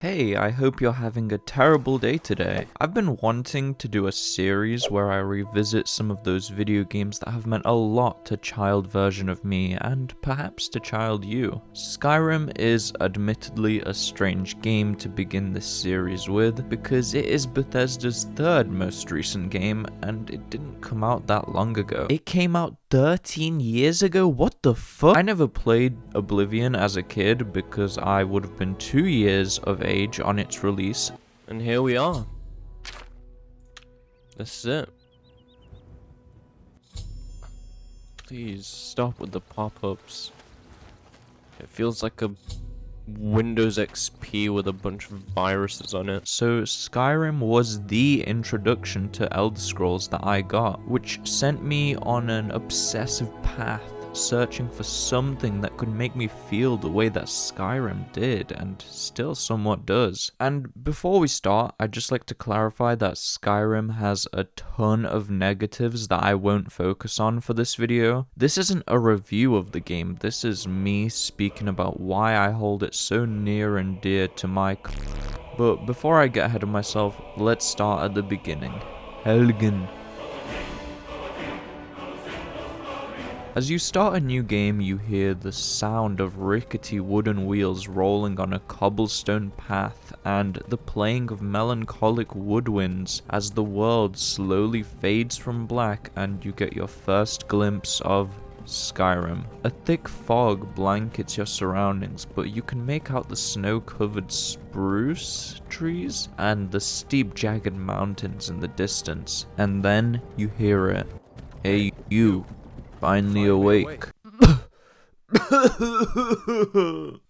Hey, I hope you're having a terrible day today. I've been wanting to do a series where I revisit some of those video games that have meant a lot to child version of me and perhaps to child you. Skyrim is admittedly a strange game to begin this series with because it is Bethesda's third most recent game and it didn't come out that long ago. It came out 13 years ago? What the fuck? I never played Oblivion as a kid because I would have been 2 years of age on its release. And here we are. This is it. Please stop with the pop-ups. It feels like a Windows XP with a bunch of viruses on it. So Skyrim was the introduction to Elder Scrolls that I got, which sent me on an obsessive path searching for something that could make me feel the way that Skyrim did, and still somewhat does. And before we start, I'd just like to clarify that Skyrim has a ton of negatives that I won't focus on for this video. This isn't a review of the game, this is me speaking about why I hold it so near and dear to my But before I get ahead of myself, let's start at the beginning. HELGEN. As you start a new game, you hear the sound of rickety wooden wheels rolling on a cobblestone path and the playing of melancholic woodwinds as the world slowly fades from black and you get your first glimpse of Skyrim. A thick fog blankets your surroundings, but you can make out the snow-covered spruce trees and the steep jagged mountains in the distance. And then you hear it. Hey, you. Finally awake.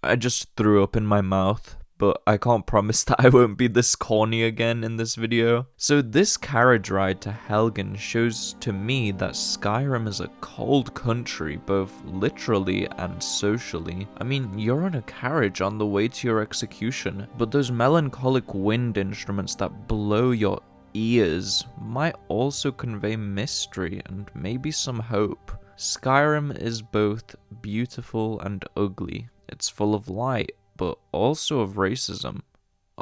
I just threw up in my mouth, but I can't promise that I won't be this corny again in this video. So this carriage ride to Helgen shows to me that Skyrim is a cold country, both literally and socially. I mean, you're on a carriage on the way to your execution, but those melancholic wind instruments that blow your ears might also convey mystery and maybe some hope. Skyrim is both beautiful and ugly. It's full of light, but also of racism.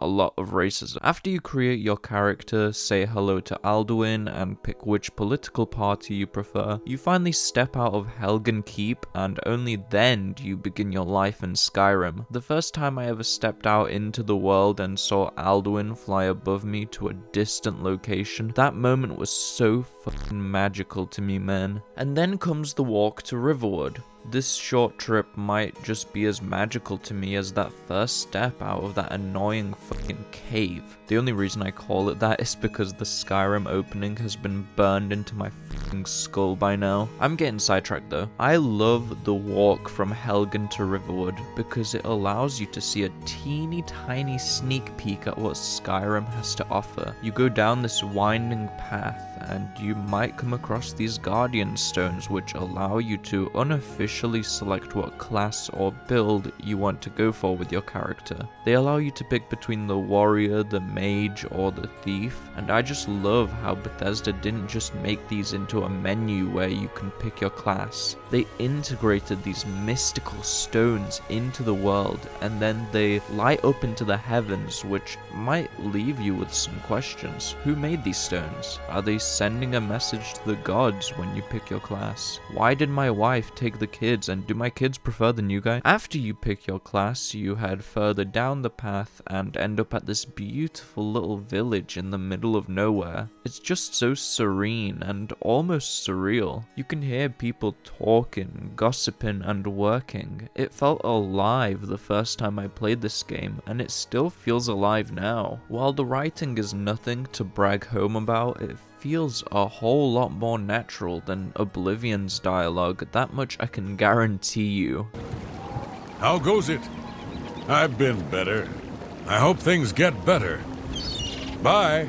A lot of racism. After you create your character, say hello to Alduin, and pick which political party you prefer, you finally step out of Helgen Keep, and only then do you begin your life in Skyrim. The first time I ever stepped out into the world and saw Alduin fly above me to a distant location, that moment was so fucking magical to me, man. And then comes the walk to Riverwood. This short trip might just be as magical to me as that first step out of that annoying fucking cave. The only reason I call it that is because the Skyrim opening has been burned into my fucking skull by now. I'm getting sidetracked though. I love the walk from Helgen to Riverwood because it allows you to see a teeny tiny sneak peek at what Skyrim has to offer. You go down this winding path and you might come across these guardian stones which allow you to unofficially select what class or build you want to go for with your character. They allow you to pick between the warrior, the mage, or the thief, and I just love how Bethesda didn't just make these into a menu where you can pick your class. They integrated these mystical stones into the world and then they light up into the heavens, which might leave you with some questions. Who made these stones? Are they sending a message to the gods when you pick your class? Why did my wife take the kids, and do my kids prefer the new guy? After you pick your class, you head further down the path and end up at this beautiful little village in the middle of nowhere. It's just so serene and almost surreal. You can hear people talking, gossiping, and working. It felt alive the first time I played this game, and it still feels alive now. While the writing is nothing to brag home about, it feels a whole lot more natural than Oblivion's dialogue, that much I can guarantee you. How goes it? I've been better. I hope things get better. Bye.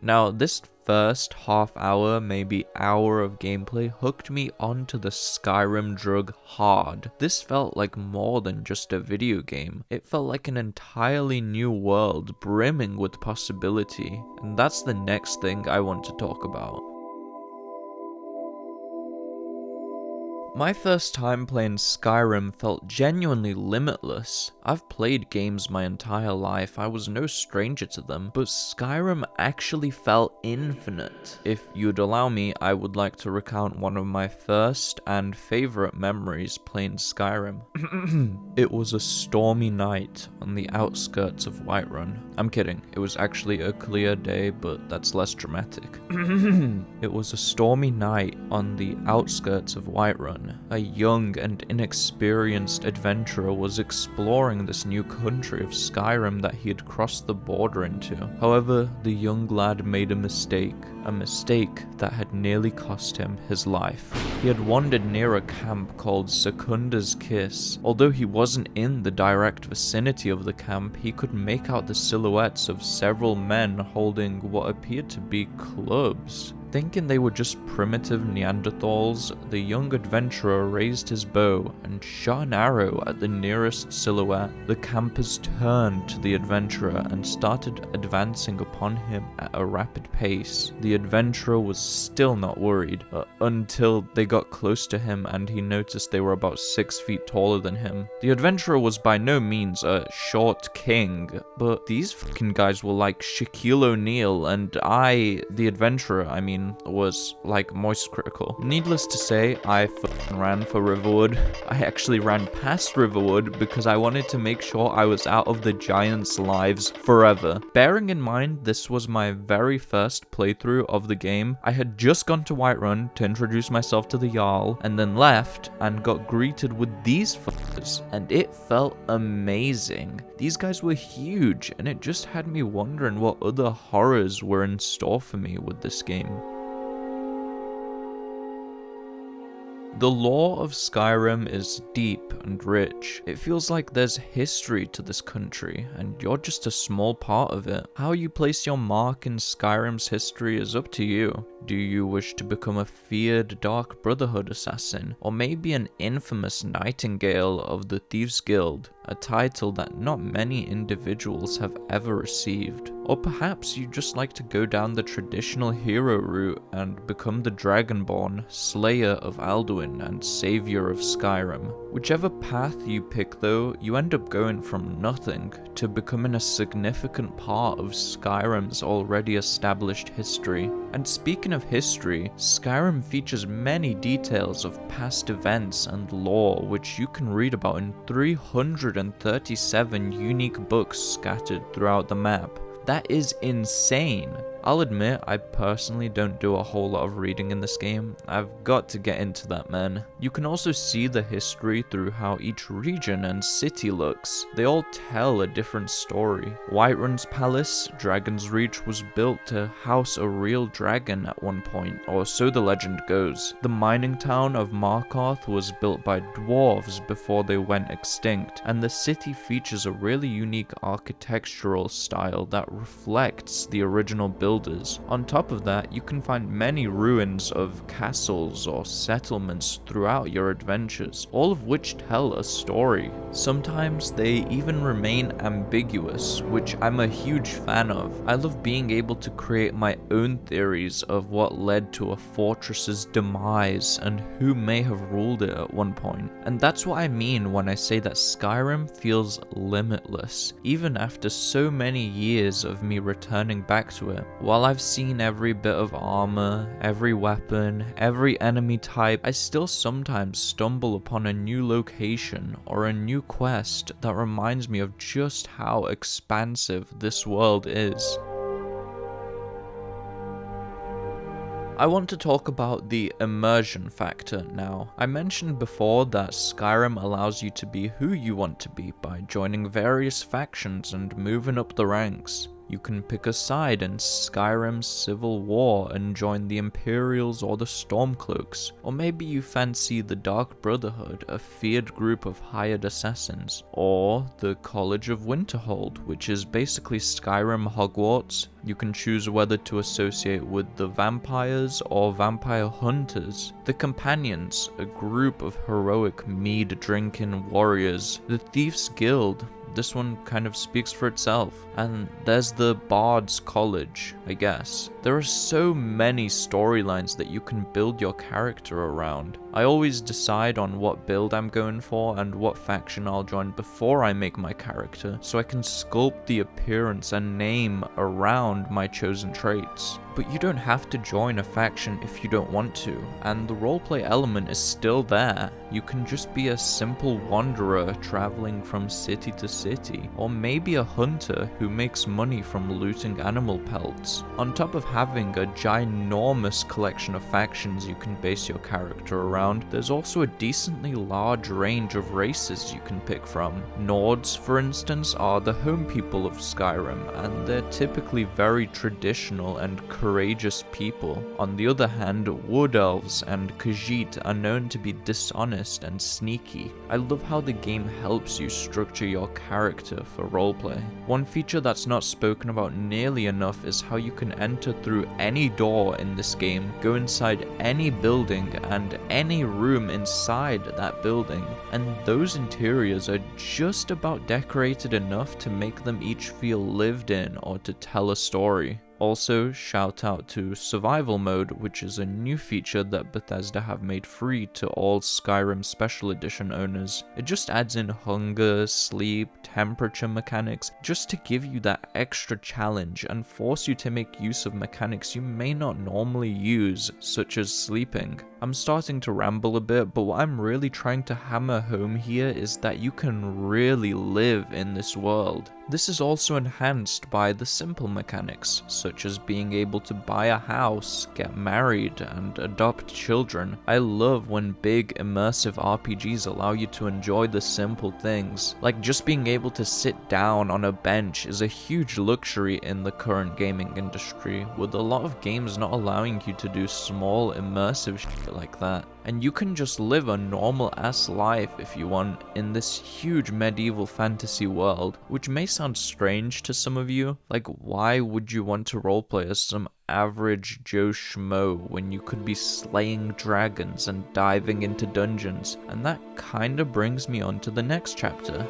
Now, this first half hour, maybe hour of gameplay hooked me onto the Skyrim drug hard. This felt like more than just a video game. It felt like an entirely new world brimming with possibility, and that's the next thing I want to talk about. My first time playing Skyrim felt genuinely limitless. I've played games my entire life, I was no stranger to them, but Skyrim actually felt infinite. If you'd allow me, I would like to recount one of my first and favorite memories playing Skyrim. It was a stormy night on the outskirts of Whiterun. I'm kidding, it was actually a clear day, but that's less dramatic. It was a stormy night on the outskirts of Whiterun. A young and inexperienced adventurer was exploring this new country of Skyrim that he had crossed the border into. However, the young lad made a mistake that had nearly cost him his life. He had wandered near a camp called Secunda's Kiss. Although he wasn't in the direct vicinity of the camp, he could make out the silhouettes of several men holding what appeared to be clubs. Thinking they were just primitive Neanderthals, the young adventurer raised his bow and shot an arrow at the nearest silhouette. The campers turned to the adventurer and started advancing upon him at a rapid pace. The adventurer was still not worried until they got close to him and he noticed they were about 6 feet taller than him. The adventurer was by no means a short king, but these fucking guys were like Shaquille O'Neal, and the adventurer, was like moist critical. Needless to say, I fucking ran for Riverwood. I actually ran past Riverwood because I wanted to make sure I was out of the giants' lives forever. Bearing in mind this was my very first playthrough of the game, I had just gone to Whiterun to introduce myself to the Jarl, and then left and got greeted with these fuckers, and it felt amazing. These guys were huge, and it just had me wondering what other horrors were in store for me with this game. The lore of Skyrim is deep and rich. It feels like there's history to this country, and you're just a small part of it. How you place your mark in Skyrim's history is up to you. Do you wish to become a feared Dark Brotherhood assassin, or maybe an infamous Nightingale of the Thieves Guild, a title that not many individuals have ever received? Or perhaps you just like to go down the traditional hero route and become the Dragonborn, Slayer of Alduin and Savior of Skyrim. Whichever path you pick though, you end up going from nothing to becoming a significant part of Skyrim's already established history. And speaking of history, Skyrim features many details of past events and lore which you can read about in 337 unique books scattered throughout the map. That is insane. I'll admit, I personally don't do a whole lot of reading in this game. I've got to get into that, man. You can also see the history through how each region and city looks. They all tell a different story. Whiterun's palace, Dragon's Reach, was built to house a real dragon at one point, or so the legend goes. The mining town of Markarth was built by dwarves before they went extinct, and the city features a really unique architectural style that reflects the original building. On top of that, you can find many ruins of castles or settlements throughout your adventures, all of which tell a story. Sometimes they even remain ambiguous, which I'm a huge fan of. I love being able to create my own theories of what led to a fortress's demise and who may have ruled it at one point. And that's what I mean when I say that Skyrim feels limitless, even after so many years of me returning back to it. While I've seen every bit of armor, every weapon, every enemy type, I still sometimes stumble upon a new location or a new quest that reminds me of just how expansive this world is. I want to talk about the immersion factor now. I mentioned before that Skyrim allows you to be who you want to be by joining various factions and moving up the ranks. You can pick a side in Skyrim's civil war and join the Imperials or the Stormcloaks, or maybe you fancy the Dark Brotherhood, a feared group of hired assassins, or the College of Winterhold, which is basically Skyrim Hogwarts. You can choose whether to associate with the vampires or vampire hunters, the Companions, a group of heroic mead-drinking warriors, the Thieves Guild. This one kind of speaks for itself. And there's the Bard's College, I guess. There are so many storylines that you can build your character around. I always decide on what build I'm going for and what faction I'll join before I make my character, so I can sculpt the appearance and name around my chosen traits. But you don't have to join a faction if you don't want to, and the roleplay element is still there. You can just be a simple wanderer traveling from city to city, or maybe a hunter who makes money from looting animal pelts. On top of having a ginormous collection of factions you can base your character around, there's also a decently large range of races you can pick from. Nords, for instance, are the home people of Skyrim, and they're typically very traditional and courageous people. On the other hand, Wood Elves and Khajiit are known to be dishonest and sneaky. I love how the game helps you structure your character for roleplay. One feature that's not spoken about nearly enough is how you can enter through any door in this game, go inside any building and any room inside that building, and those interiors are just about decorated enough to make them each feel lived in or to tell a story. Also, shout out to Survival Mode, which is a new feature that Bethesda have made free to all Skyrim Special Edition owners. It just adds in hunger, sleep, temperature mechanics, just to give you that extra challenge and force you to make use of mechanics you may not normally use, such as sleeping. I'm starting to ramble a bit, but what I'm really trying to hammer home here is that you can really live in this world. This is also enhanced by the simple mechanics, such as being able to buy a house, get married, and adopt children. I love when big immersive RPGs allow you to enjoy the simple things. Like just being able to sit down on a bench is a huge luxury in the current gaming industry, with a lot of games not allowing you to do small immersive shit like that. And you can just live a normal ass life if you want in this huge medieval fantasy world, which may sound strange to some of you. Like, why would you want to roleplay as some average Joe Schmo when you could be slaying dragons and diving into dungeons? And that kinda brings me on to the next chapter.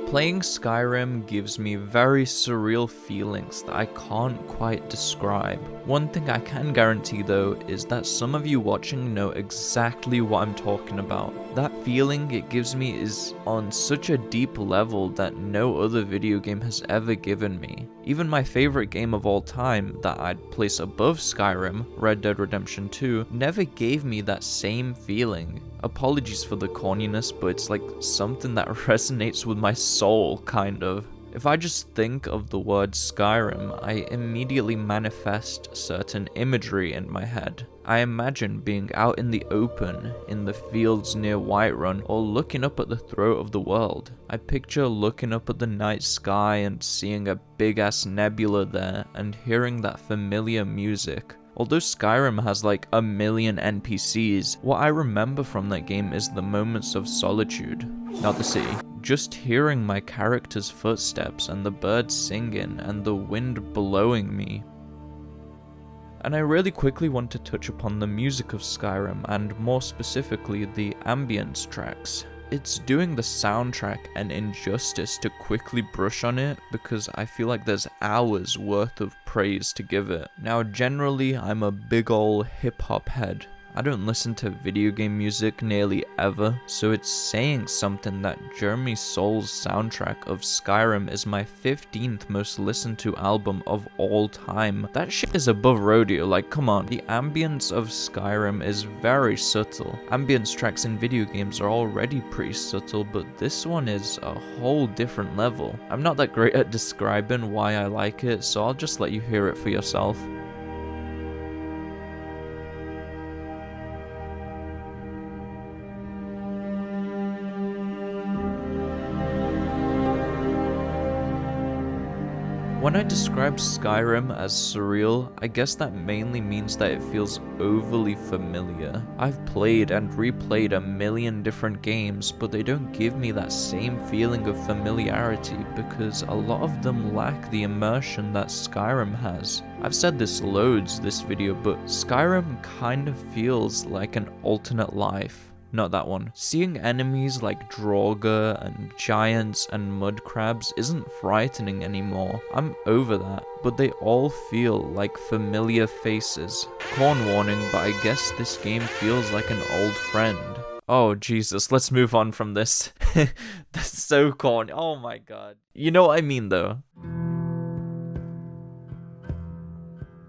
Playing Skyrim gives me very surreal feelings that I can't quite describe. One thing I can guarantee though is that some of you watching know exactly what I'm talking about. That feeling it gives me is on such a deep level that no other video game has ever given me. Even my favorite game of all time that I'd place above Skyrim, Red Dead Redemption 2, never gave me that same feeling. Apologies for the corniness, but it's like something that resonates with my soul, kind of. If I just think of the word Skyrim, I immediately manifest certain imagery in my head. I imagine being out in the open, in the fields near Whiterun, or looking up at the throat of the world. I picture looking up at the night sky and seeing a big ass nebula there, and hearing that familiar music. Although Skyrim has like a million NPCs, what I remember from that game is the moments of solitude, not the city. Just hearing my character's footsteps and the birds singing and the wind blowing me. And I really quickly want to touch upon the music of Skyrim, and more specifically the ambience tracks. It's doing the soundtrack an injustice to quickly brush on it, because I feel like there's hours worth of praise to give it. Now generally I'm a big ol' hip hop head. I don't listen to video game music nearly ever, so it's saying something that Jeremy Soul's soundtrack of Skyrim is my 15th most listened to album of all time. That shit is above rodeo, like come on. The ambience of Skyrim is very subtle. Ambience tracks in video games are already pretty subtle, but this one is a whole different level. I'm not that great at describing why I like it, so I'll just let you hear it for yourself. When I describe Skyrim as surreal, I guess that mainly means that it feels overly familiar. I've played and replayed a million different games, but they don't give me that same feeling of familiarity because a lot of them lack the immersion that Skyrim has. I've said this loads this video, but Skyrim kind of feels like an alternate life. not that one. Seeing enemies like Draugr and giants and mud crabs isn't frightening anymore. I'm over that, but they all feel like familiar faces. Corn warning, but I guess this game feels like an old friend. Oh Jesus, let's move on from this. That's so corny. Oh my god. You know what I mean though.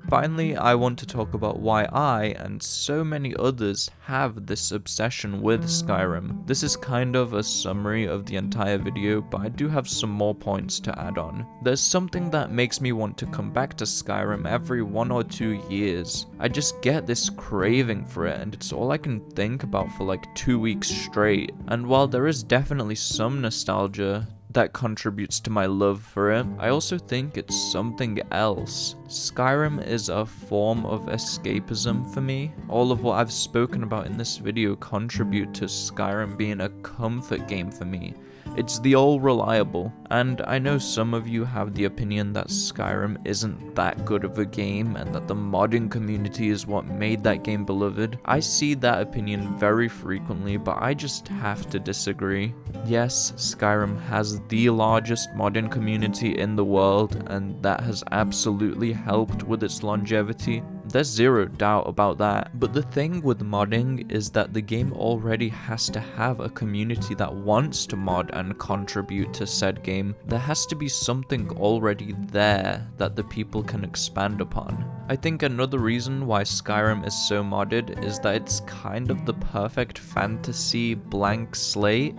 Finally, I want to talk about why I, and so many others, have this obsession with Skyrim. This is kind of a summary of the entire video, but I do have some more points to add on. There's something that makes me want to come back to Skyrim every 1 or 2 years. I just get this craving for it, and it's all I can think about for like 2 weeks straight. And while there is definitely some nostalgia that contributes to my love for it, I also think it's something else. Skyrim is a form of escapism for me. All of what I've spoken about in this video contribute to Skyrim being a comfort game for me. It's the all-reliable, and I know some of you have the opinion that Skyrim isn't that good of a game and that the modding community is what made that game beloved. I see that opinion very frequently, but I just have to disagree. Yes, Skyrim has the largest modding community in the world, and that has absolutely helped with its longevity. There's zero doubt about that. But the thing with modding is that the game already has to have a community that wants to mod and contribute to said game. There has to be something already there that the people can expand upon. I think another reason why Skyrim is so modded is that it's kind of the perfect fantasy blank slate.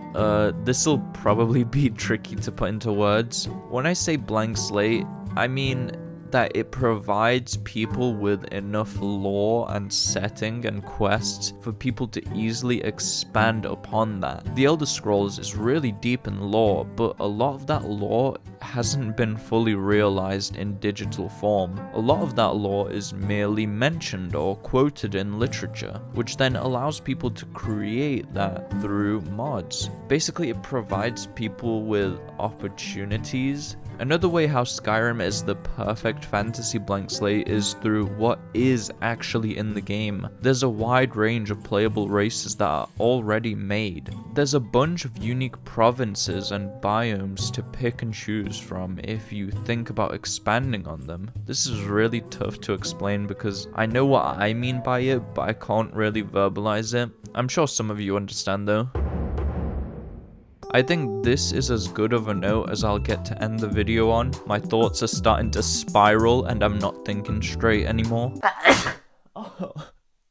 This'll probably be tricky to put into words. When I say blank slate, I mean that it provides people with enough lore and setting and quests for people to easily expand upon that. The Elder Scrolls is really deep in lore, but a lot of that lore hasn't been fully realized in digital form. A lot of that lore is merely mentioned or quoted in literature, which then allows people to create that through mods. Basically, it provides people with opportunities. Another way how Skyrim is the perfect fantasy blank slate is through what is actually in the game. There's a wide range of playable races that are already made. There's a bunch of unique provinces and biomes to pick and choose from if you think about expanding on them. This is really tough to explain because I know what I mean by it, but I can't really verbalize it. I'm sure some of you understand though. I think this is as good of a note as I'll get to end the video on. My thoughts are starting to spiral and I'm not thinking straight anymore. Oh,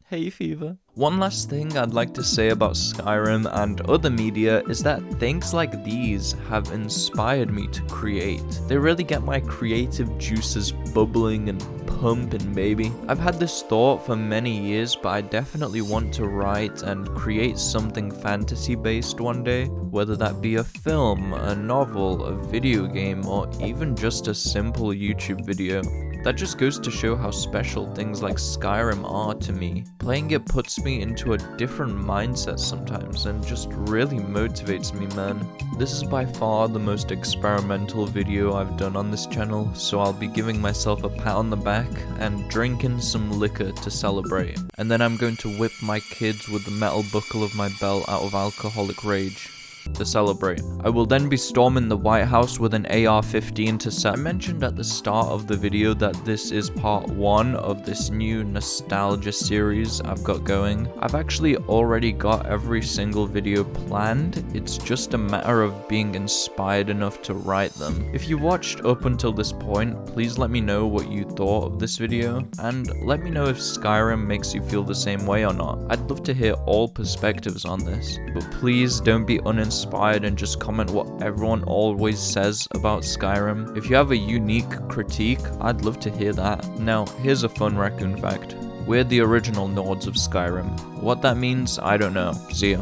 hay fever. One last thing I'd like to say about Skyrim and other media is that things like these have inspired me to create. They really get my creative juices bubbling and pumping, baby. I've had this thought for many years, but I definitely want to write and create something fantasy based one day, whether that be a film, a novel, a video game, or even just a simple YouTube video. That just goes to show how special things like Skyrim are to me. Playing it puts me into a different mindset sometimes and just really motivates me, man. This is by far the most experimental video I've done on this channel, so I'll be giving myself a pat on the back and drinking some liquor to celebrate. And then I'm going to whip my kids with the metal buckle of my belt out of alcoholic rage to celebrate. I will then be storming the White House with an AR-15 to set. I mentioned at the start of the video that this is part 1 of this new nostalgia series I've got going. I've actually already got every single video planned. It's just a matter of being inspired enough to write them. If you watched up until this point, please let me know what you thought of this video, and let me know if Skyrim makes you feel the same way or not. I'd love to hear all perspectives on this, but please don't be uninspired and just comment what everyone always says about Skyrim. If you have a unique critique, I'd love to hear that. Now, here's a fun raccoon fact. We're the original Nords of Skyrim. What that means, I don't know. See ya.